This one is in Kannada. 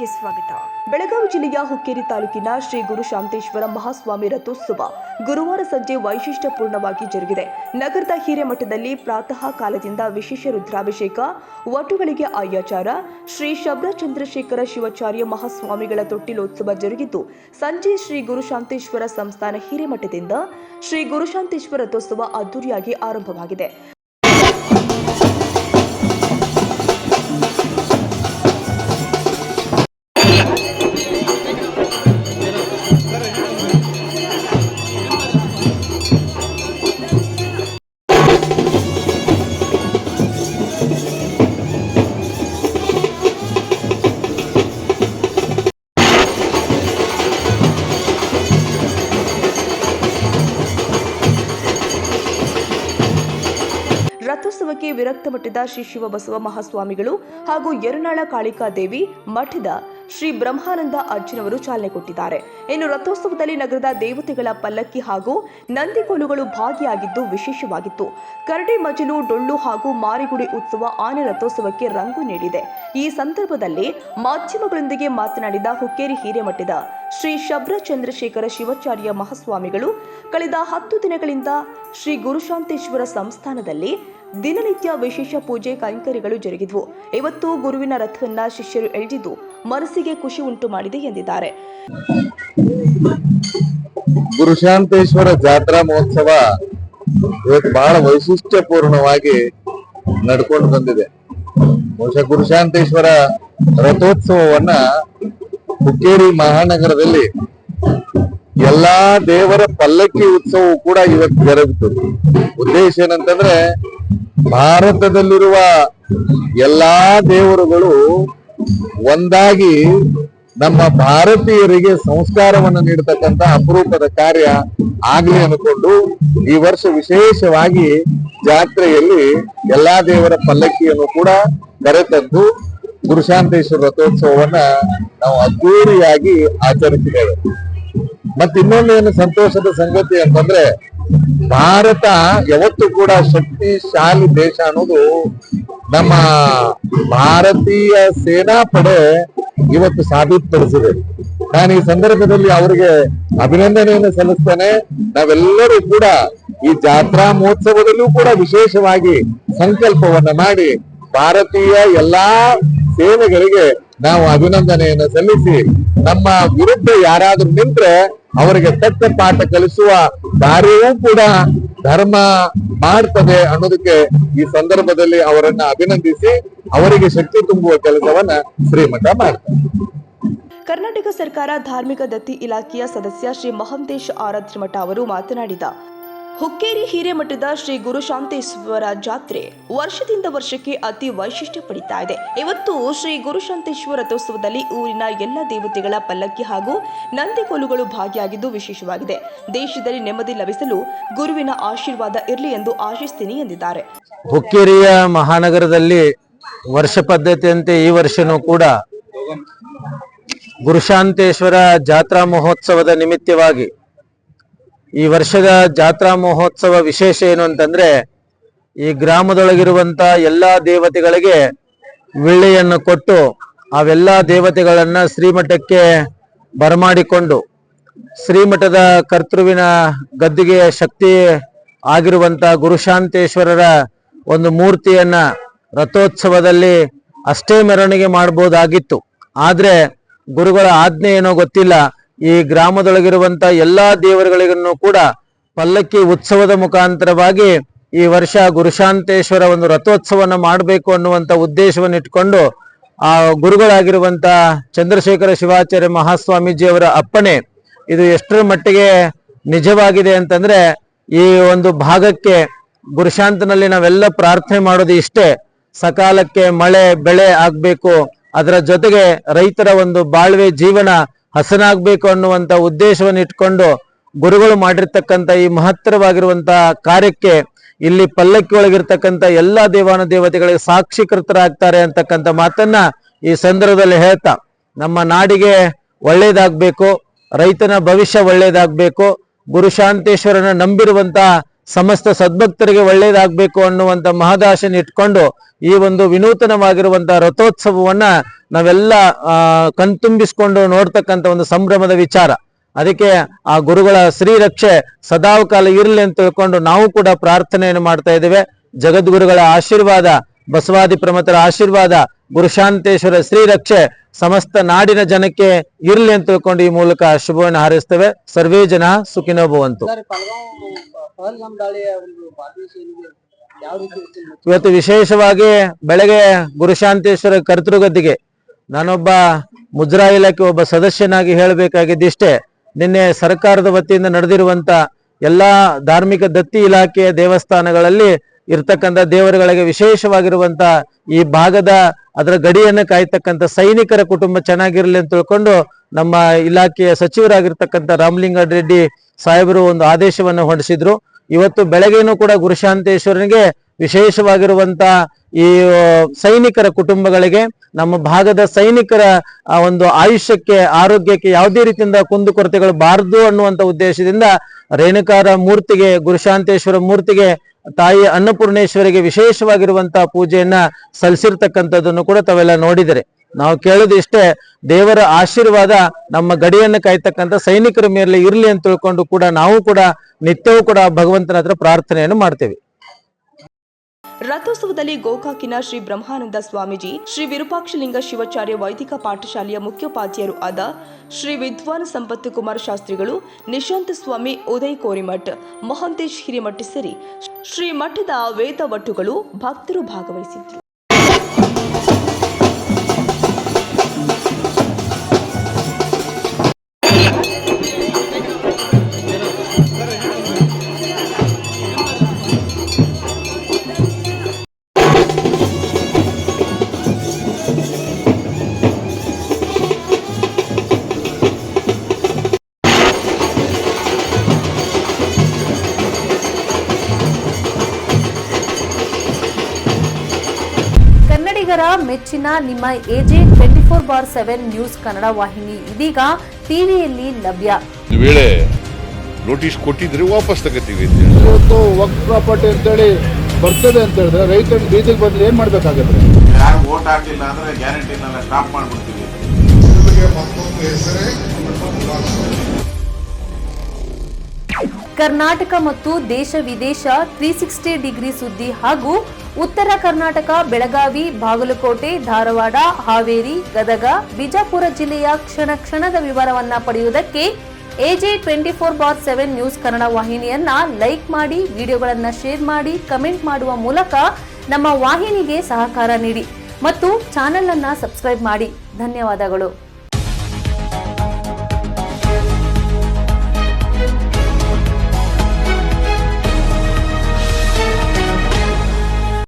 ನ್ಯೂಸ್ಗೆ ಸ್ವಾಗತ. ಬೆಳಗಾವಿ ಜಿಲ್ಲೆಯ ಹುಕ್ಕೇರಿ ತಾಲೂಕಿನ ಶ್ರೀ ಗುರು ಶಾಂತೇಶ್ವರ ಮಹಾಸ್ವಾಮಿ ರಥೋತ್ಸವ ಗುರುವಾರ ಸಂಜೆ ವೈಶಿಷ್ಟ್ಯಪೂರ್ಣವಾಗಿ ಜರುಗಿದೆ. ನಗರದ ಹಿರೇಮಠದಲ್ಲಿ ಪ್ರಾತಃ ಕಾಲದಿಂದ ವಿಶೇಷ ರುದ್ರಾಭಿಷೇಕ, ವಟುಗಳಿಗೆ ಆಯಾಚಾರ, ಶ್ರೀ ಶಬರ ಚಂದ್ರಶೇಖರ ಶಿವಾಚಾರ್ಯ ಮಹಾಸ್ವಾಮಿಗಳ ತೊಟ್ಟಿಲೋತ್ಸವ ಜರುಗಿದ್ದು, ಸಂಜೆ ಶ್ರೀ ಗುರು ಶಾಂತೇಶ್ವರ ಸಂಸ್ಥಾನ ಹಿರೇಮಠದಿಂದ ಶ್ರೀ ಗುರು ಶಾಂತೇಶ್ವರ ರಥೋತ್ಸವ ಅದ್ದೂರಿಯಾಗಿ ಆರಂಭವಾಗಿದೆ. ರಥೋತ್ಸವಕ್ಕೆ ವಿರಕ್ತ ಮಠದ ಶ್ರೀ ಶಿವಬಸವ ಮಹಾಸ್ವಾಮಿಗಳು ಹಾಗೂ ಯರುನಾಳ ಕಾಳಿಕಾದೇವಿ ಮಠದ ಶ್ರೀ ಬ್ರಹ್ಮಾನಂದ ಅಜ್ಜನವರು ಚಾಲನೆ ಕೊಟ್ಟಿದ್ದಾರೆ. ಇನ್ನು ರಥೋತ್ಸವದಲ್ಲಿ ನಗರದ ದೇವತೆಗಳ ಪಲ್ಲಕ್ಕಿ ಹಾಗೂ ನಂದಿಕೋಲುಗಳು ಭಾಗಿಯಾಗಿದ್ದು ವಿಶೇಷವಾಗಿತ್ತು. ಕರಡಿ ಮಜಲು, ಡೊಳ್ಳು ಹಾಗೂ ಮಾರಿಗುಡಿ ಉತ್ಸವ ಆನೆ ರಥೋತ್ಸವಕ್ಕೆ ರಂಗು ನೀಡಿದೆ. ಈ ಸಂದರ್ಭದಲ್ಲಿ ಮಾಧ್ಯಮಗಳೊಂದಿಗೆ ಮಾತನಾಡಿದ ಹುಕ್ಕೇರಿ ಹಿರೇಮಠದ ಶ್ರೀ ಶಬರ ಚಂದ್ರಶೇಖರ ಶಿವಾಚಾರ್ಯ ಮಹಾಸ್ವಾಮಿಗಳು, ಕಳೆದ 10 ದಿನಗಳಿಂದ ಶ್ರೀ ಗುರುಶಾಂತೇಶ್ವರ ಸಂಸ್ಥಾನದಲ್ಲಿ ದಿನನಿತ್ಯ ವಿಶೇಷ ಪೂಜೆ ಕೈಂಕರ್ಯಗಳು ಜರುಗಿದ್ವು. ಇವತ್ತು ಗುರುವಿನ ರಥವನ್ನ ಶಿಷ್ಯರು ಎಳೆದಿದ್ದು ಮನಸ್ಸಿಗೆ ಖುಷಿ ಉಂಟು ಮಾಡಿದೆ ಎಂದಿದ್ದಾರೆ. ಗುರುಶಾಂತೇಶ್ವರ ಜಾತ್ರಾ ಮಹೋತ್ಸವ ಇವತ್ತು ಬಹಳ ವೈಶಿಷ್ಟ್ಯಪೂರ್ಣವಾಗಿ ನಡ್ಕೊಂಡು ಬಂದಿದೆ. ಬಹುಶಃ ಗುರುಶಾಂತೇಶ್ವರ ರಥೋತ್ಸವವನ್ನ ಹುಕ್ಕೇರಿ ಮಹಾನಗರದಲ್ಲಿ ಎಲ್ಲಾ ದೇವರ ಪಲ್ಲಕ್ಕಿ ಉತ್ಸವವು ಕೂಡ ಇವತ್ತು ಜರುಗುತ್ತದೆ. ಉದ್ದೇಶ ಏನಂತಂದ್ರೆ, ಭಾರತದಲ್ಲಿರುವ ಎಲ್ಲಾ ದೇವರುಗಳು ಒಂದಾಗಿ ನಮ್ಮ ಭಾರತೀಯರಿಗೆ ಸಂಸ್ಕಾರವನ್ನು ನೀಡತಕ್ಕಂತ ಅಪರೂಪದ ಕಾರ್ಯ ಆಗ್ಲಿ ಅನ್ಕೊಂಡು ಈ ವರ್ಷ ವಿಶೇಷವಾಗಿ ಜಾತ್ರೆಯಲ್ಲಿ ಎಲ್ಲಾ ದೇವರ ಪಲ್ಲಕ್ಕಿಯನ್ನು ಕೂಡ ಕರೆತಂದು ಗುರುಶಾಂತೇಶ್ವರ ರಥೋತ್ಸವವನ್ನ ನಾವು ಅದ್ದೂರಿಯಾಗಿ ಆಚರಿಸಿದ್ದೇವೆ. ಮತ್ತೆ ಇನ್ನೊಂದೇನು ಸಂತೋಷದ ಸಂಗತಿ ಅಂತಂದ್ರೆ, ಭಾರತ ಯಾವತ್ತೂ ಕೂಡ ಶಕ್ತಿಶಾಲಿ ದೇಶ ಅನ್ನೋದು ನಮ್ಮ ಭಾರತೀಯ ಸೇನಾಪಡೆ ಇವತ್ತು ಸಾಬೀತುಪಡಿಸಿದೆ. ನಾನು ಈ ಸಂದರ್ಭದಲ್ಲಿ ಅವರಿಗೆ ಅಭಿನಂದನೆಯನ್ನು ಸಲ್ಲಿಸ್ತೇನೆ. ನಾವೆಲ್ಲರೂ ಕೂಡ ಈ ಜಾತ್ರಾ ಮಹೋತ್ಸವದಲ್ಲೂ ಕೂಡ ವಿಶೇಷವಾಗಿ ಸಂಕಲ್ಪವನ್ನ ಮಾಡಿ ಭಾರತೀಯ ಎಲ್ಲಾ ಸೇನೆಗಳಿಗೆ ನಾವು ಅಭಿನಂದನೆಯನ್ನು ಸಲ್ಲಿಸಿ, ನಮ್ಮ ವಿರುದ್ಧ ಯಾರಾದ್ರೂ ನಿಂತ್ರೆ ಅವರಿಗೆ ತಕ್ಕ ಪಾಠ ಕಲಿಸುವ ಕಾರ್ಯವೂ ಕೂಡ ಧರ್ಮ ಮಾಡ್ತದೆ ಅನ್ನೋದಕ್ಕೆ ಈ ಸಂದರ್ಭದಲ್ಲಿ ಅವರನ್ನ ಅಭಿನಂದಿಸಿ ಅವರಿಗೆ ಶಕ್ತಿ ತುಂಬುವ ಕೆಲಸವನ್ನ ಶ್ರೀಮಠ ಮಾಡ್ತಾರೆ. ಕರ್ನಾಟಕ ಸರ್ಕಾರ ಧಾರ್ಮಿಕ ದತ್ತಿ ಇಲಾಖೆಯ ಸದಸ್ಯ ಶ್ರೀ ಮಹಂತೇಶ್ ಆರಾಧ್ಯ ಮಠ ಅವರು ಮಾತನಾಡಿದ, ಹುಕ್ಕೇರಿ ಹಿರೇಮಠದ ಶ್ರೀ ಗುರು ಶಾಂತೇಶ್ವರ ಜಾತ್ರೆ ವರ್ಷದಿಂದ ವರ್ಷಕ್ಕೆ ಅತಿ ವೈಶಿಷ್ಟ್ಯ ಪಡಿತಾ ಇದೆ. ಇವತ್ತು ಶ್ರೀ ಗುರು ಶಾಂತೇಶ್ವರ ರಥೋತ್ಸವದಲ್ಲಿ ಊರಿನ ಎಲ್ಲ ದೇವತೆಗಳ ಪಲ್ಲಕ್ಕಿ ಹಾಗೂ ನಂದಿಕೋಲುಗಳು ಭಾಗಿಯಾಗಿದ್ದು ವಿಶೇಷವಾಗಿದೆ. ದೇಶದಲ್ಲಿ ನೆಮ್ಮದಿ ಲಭಿಸಲು ಗುರುವಿನ ಆಶೀರ್ವಾದ ಇರಲಿ ಎಂದು ಆಶಿಸ್ತೀನಿ ಎಂದಿದ್ದಾರೆ. ಹುಕ್ಕೇರಿಯ ಮಹಾನಗರದಲ್ಲಿ ವರ್ಷ ಪದ್ಧತಿಯಂತೆ ಈ ವರ್ಷನೂ ಕೂಡ ಗುರುಶಾಂತೇಶ್ವರ ಜಾತ್ರಾ ಮಹೋತ್ಸವದ ನಿಮಿತ್ತವಾಗಿ ಈ ವರ್ಷದ ಜಾತ್ರಾ ಮಹೋತ್ಸವ ವಿಶೇಷ ಏನು ಅಂತಂದ್ರೆ, ಈ ಗ್ರಾಮದೊಳಗಿರುವಂತ ಎಲ್ಲಾ ದೇವತೆಗಳಿಗೆ ವಿಳ್ಳೆಯನ್ನು ಕೊಟ್ಟು ಅವೆಲ್ಲಾ ದೇವತೆಗಳನ್ನ ಶ್ರೀಮಠಕ್ಕೆ ಬರಮಾಡಿಕೊಂಡು ಶ್ರೀಮಠದ ಕರ್ತೃವಿನ ಗದ್ದುಗೆಯ ಶಕ್ತಿ ಆಗಿರುವಂತ ಗುರುಶಾಂತೇಶ್ವರರ ಒಂದು ಮೂರ್ತಿಯನ್ನ ರಥೋತ್ಸವದಲ್ಲಿ ಅಷ್ಟೇ ಮೆರವಣಿಗೆ ಮಾಡಬಹುದಾಗಿತ್ತು. ಆದ್ರೆ ಗುರುಗಳ ಆಜ್ಞೆ ಏನೋ ಗೊತ್ತಿಲ್ಲ, ಈ ಗ್ರಾಮದೊಳಗಿರುವಂತ ಎಲ್ಲಾ ದೇವರುಗಳಿಗೂ ಕೂಡ ಪಲ್ಲಕ್ಕಿ ಉತ್ಸವದ ಮುಖಾಂತರವಾಗಿ ಈ ವರ್ಷ ಗುರುಶಾಂತೇಶ್ವರ ಒಂದು ರಥೋತ್ಸವನ ಮಾಡಬೇಕು ಅನ್ನುವಂತ ಉದ್ದೇಶವನ್ನು ಇಟ್ಕೊಂಡು ಆ ಗುರುಗಳಾಗಿರುವಂತ ಚಂದ್ರಶೇಖರ ಶಿವಾಚಾರ್ಯ ಮಹಾಸ್ವಾಮೀಜಿಯವರ ಅಪ್ಪಣೆ ಇದು ಎಷ್ಟರ ಮಟ್ಟಿಗೆ ನಿಜವಾಗಿದೆ ಅಂತಂದ್ರೆ, ಈ ಒಂದು ಭಾಗಕ್ಕೆ ಗುರುಶಾಂತನಲ್ಲಿ ನಾವೆಲ್ಲ ಪ್ರಾರ್ಥನೆ ಮಾಡೋದು ಇಷ್ಟೇ, ಸಕಾಲಕ್ಕೆ ಮಳೆ ಬೆಳೆ ಆಗ್ಬೇಕು, ಅದರ ಜೊತೆಗೆ ರೈತರ ಒಂದು ಬಾಳ್ವೆ ಜೀವನ ಹಸನಾಗ್ಬೇಕು ಅನ್ನುವಂತ ಉದ್ದೇಶವನ್ನು ಇಟ್ಕೊಂಡು ಗುರುಗಳು ಮಾಡಿರ್ತಕ್ಕಂಥ ಈ ಮಹತ್ತರವಾಗಿರುವಂತ ಕಾರ್ಯಕ್ಕೆ ಇಲ್ಲಿ ಪಲ್ಲಕ್ಕಿ ಒಳಗಿರ್ತಕ್ಕಂಥ ಎಲ್ಲಾ ದೇವಾನುದೇವತೆಗಳಿಗೆ ಸಾಕ್ಷೀಕೃತರಾಗ್ತಾರೆ ಅಂತಕ್ಕಂಥ ಮಾತನ್ನ ಈ ಸಂದರ್ಭದಲ್ಲಿ ಹೇಳ್ತಾ, ನಮ್ಮ ನಾಡಿಗೆ ಒಳ್ಳೇದಾಗ್ಬೇಕು, ರೈತನ ಭವಿಷ್ಯ ಒಳ್ಳೇದಾಗ್ಬೇಕು, ಗುರುಶಾಂತೇಶ್ವರನ ನಂಬಿರುವಂತ ಸಮಸ್ತ ಸದ್ಭಕ್ತರಿಗೆ ಒಳ್ಳೇದಾಗಬೇಕು ಅನ್ನುವಂತ ಮಹದಾಶೆನ ಇಟ್ಕೊಂಡು ಈ ಒಂದು ವಿನೂತನವಾಗಿರುವಂತಹ ರಥೋತ್ಸವವನ್ನ ನಾವೆಲ್ಲ ಕಣ್ತುಂಬಿಸ್ಕೊಂಡು ನೋಡ್ತಕ್ಕಂಥ ಒಂದು ಸಂಭ್ರಮದ ವಿಚಾರ. ಅದಕ್ಕೆ ಆ ಗುರುಗಳ ಶ್ರೀರಕ್ಷೆ ಸದಾಕಾಲ ಇರಲಿ ಅಂತ ತಿಳ್ಕೊಂಡು ನಾವು ಕೂಡ ಪ್ರಾರ್ಥನೆಯನ್ನು ಮಾಡ್ತಾ ಇದ್ದೇವೆ. ಜಗದ್ಗುರುಗಳ ಆಶೀರ್ವಾದ, ಬಸವಾದಿ ಪ್ರಮಥರ ಆಶೀರ್ವಾದ, ಗುರುಶಾಂತೇಶ್ವರ ಶ್ರೀರಕ್ಷೆ ಸಮಸ್ತ ನಾಡಿನ ಜನಕ್ಕೆ ಇರಲಿ ಅಂತ ತಿಳ್ಕೊಂಡು ಈ ಮೂಲಕ ಶುಭವನ್ನು ಹಾರೈಸ್ತೇವೆ. ಸರ್ವೇ ಜನ ಸುಖಿನೋ ಭವಂತು. ಇವತ್ತು ವಿಶೇಷವಾಗಿ ಬೆಳಗ್ಗೆ ಗುರುಶಾಂತೇಶ್ವರ ಕರ್ತೃಗದ್ದಿಗೆ ನಾನೊಬ್ಬ ಮುಜರಾ ಇಲಾಖೆ ಒಬ್ಬ ಸದಸ್ಯನಾಗಿ ಹೇಳಬೇಕಾಗಿದ್ದಿಷ್ಟೇ, ನಿನ್ನೆ ಸರ್ಕಾರದ ವತಿಯಿಂದ ನಡೆದಿರುವಂತ ಎಲ್ಲಾ ಧಾರ್ಮಿಕ ದತ್ತಿ ಇಲಾಖೆಯ ದೇವಸ್ಥಾನಗಳಲ್ಲಿ ಇರ್ತಕ್ಕಂಥ ದೇವರುಗಳಿಗೆ ವಿಶೇಷವಾಗಿರುವಂತ ಈ ಭಾಗದ ಅದರ ಗಡಿಯನ್ನು ಕಾಯ್ತಕ್ಕಂಥ ಸೈನಿಕರ ಕುಟುಂಬ ಚೆನ್ನಾಗಿರ್ಲಿ ಅಂತ ತಿಳ್ಕೊಂಡು ನಮ್ಮ ಇಲಾಖೆಯ ಸಚಿವರಾಗಿರ್ತಕ್ಕಂಥ ರಾಮಲಿಂಗಾರೆಡ್ಡಿ ಸಾಹೇಬರು ಒಂದು ಆದೇಶವನ್ನು ಹೊರಡಿಸಿದ್ರು. ಇವತ್ತು ಬೆಳಗ್ಗೆನೂ ಕೂಡ ಗುರುಶಾಂತೇಶ್ವರನಿಗೆ ವಿಶೇಷವಾಗಿರುವಂತ ಈ ಸೈನಿಕರ ಕುಟುಂಬಗಳಿಗೆ, ನಮ್ಮ ಭಾಗದ ಸೈನಿಕರ ಒಂದು ಆಯುಷ್ಯಕ್ಕೆ, ಆರೋಗ್ಯಕ್ಕೆ ಯಾವುದೇ ರೀತಿಯಿಂದ ಕುಂದುಕೊರತೆಗಳು ಬಾರದು ಅನ್ನುವಂತ ಉದ್ದೇಶದಿಂದ ರೇಣುಕಾರ ಮೂರ್ತಿಗೆ, ಗುರುಶಾಂತೇಶ್ವರ ಮೂರ್ತಿಗೆ, ತಾಯಿ ಅನ್ನಪೂರ್ಣೇಶ್ವರಿಗೆ ವಿಶೇಷವಾಗಿರುವಂತಹ ಪೂಜೆಯನ್ನ ಸಲ್ಲಿಸಿರ್ತಕ್ಕಂಥದ್ದನ್ನು ಕೂಡ ತಾವೆಲ್ಲ ನೋಡಿದರೆ. ನಾವು ಕೇಳೋದು ಇಷ್ಟೇ, ದೇವರ ಆಶೀರ್ವಾದ ನಮ್ಮ ಗಡಿಯನ್ನು ಕಾಯ್ತಕ್ಕಂಥ ಸೈನಿಕರ ಮೇಲೆ ಇರಲಿ ಅಂತ ತಿಳ್ಕೊಂಡು ಕೂಡ ನಾವು ಕೂಡ ನಿತ್ಯವೂ ಕೂಡ ಭಗವಂತನ ಹತ್ರ ಪ್ರಾರ್ಥನೆಯನ್ನು ಮಾಡ್ತೇವೆ. ರಥೋತ್ಸವದಲ್ಲಿ ಗೋಕಾಕಿನ ಶ್ರೀ ಬ್ರಹ್ಮಾನಂದ ಸ್ವಾಮೀಜಿ, ಶ್ರೀ ವಿರೂಪಾಕ್ಷಲಿಂಗ ಶಿವಾಚಾರ್ಯ ವೈದಿಕ ಪಾಠಶಾಲೆಯ ಮುಖ್ಯೋಪಾಧ್ಯಾಯರು ಆದ ಶ್ರೀ ವಿದ್ವಾನ್ ಸಂಪತ್ತು ಕುಮಾರ್ ಶಾಸ್ತ್ರಿಗಳು, ನಿಶಾಂತ ಸ್ವಾಮಿ ಉದಯ್ ಕೋರಿಮಠ್, ಮಹಂತೇಶ್ ಹಿರೇಮಠ್ ಸೇರಿ ಶ್ರೀ ಮಠದ ವೇದವಟ್ಟುಗಳು, ಭಕ್ತರು ಭಾಗವಹಿಸಿದ್ರು. ಕನ್ನಡಿಗರ ಮೆಚ್ಚಿನ ನಿಮ್ಮ AJ 24/7 ನ್ಯೂಸ್ ಕನ್ನಡ ವಾಹಿನಿ ಇದೀಗ ಟಿವಿಯಲ್ಲಿ ಲಭ್ಯ. ಒಂದು ವೇಳೆ ನೋಟಿಸ್ ಕೊಟ್ಟಿದ್ರೆ ವಾಪಸ್ ತಗೋತೀವಿ. ಇವತ್ತು ವಕ್ಫ್ ಪ್ರಾಪರ್ಟಿ ಅಂತೇಳಿ ಬರ್ತದೆ ಅಂತ ಹೇಳಿದ್ರೆ ರೈತರು ಬೀದಿಗೆ ಬಂದು ಏನ್ ಮಾಡ್ಬೇಕಾಗತ್ತೆ? ಯಾರು ವೋಟ್ ಹಾಕಿಲ್ಲ ಅಂದ್ರೆ ಗ್ಯಾರಂಟಿನೆಲ್ಲ ಸ್ಟಾಪ್ ಮಾಡ್ಬಿಡ್ತೀವಿ. ಕರ್ನಾಟಕ ಮತ್ತು ದೇಶ ವಿದೇಶ 360 ಡಿಗ್ರಿ ಸುದ್ದಿ ಹಾಗೂ ಉತ್ತರ ಕರ್ನಾಟಕ, ಬೆಳಗಾವಿ, ಬಾಗಲಕೋಟೆ, ಧಾರವಾಡ, ಹಾವೇರಿ, ಗದಗ, ಬಿಜಾಪುರ ಜಿಲ್ಲೆಯ ಕ್ಷಣ ಕ್ಷಣದ ವಿವರವನ್ನ ಪಡೆಯುವುದಕ್ಕೆ AJ 24/7 ನ್ಯೂಸ್ ಕನ್ನಡ ವಾಹಿನಿಯನ್ನ ಲೈಕ್ ಮಾಡಿ, ವಿಡಿಯೋಗಳನ್ನ ಶೇರ್ ಮಾಡಿ, ಕಮೆಂಟ್ ಮಾಡುವ ಮೂಲಕ ನಮ್ಮ ವಾಹಿನಿಗೆ ಸಹಕಾರ ನೀಡಿ ಮತ್ತು ಚಾನೆಲ್ ಅನ್ನ ಸಬ್ಸ್ಕ್ರೈಬ್ ಮಾಡಿ. ಧನ್ಯವಾದಗಳು.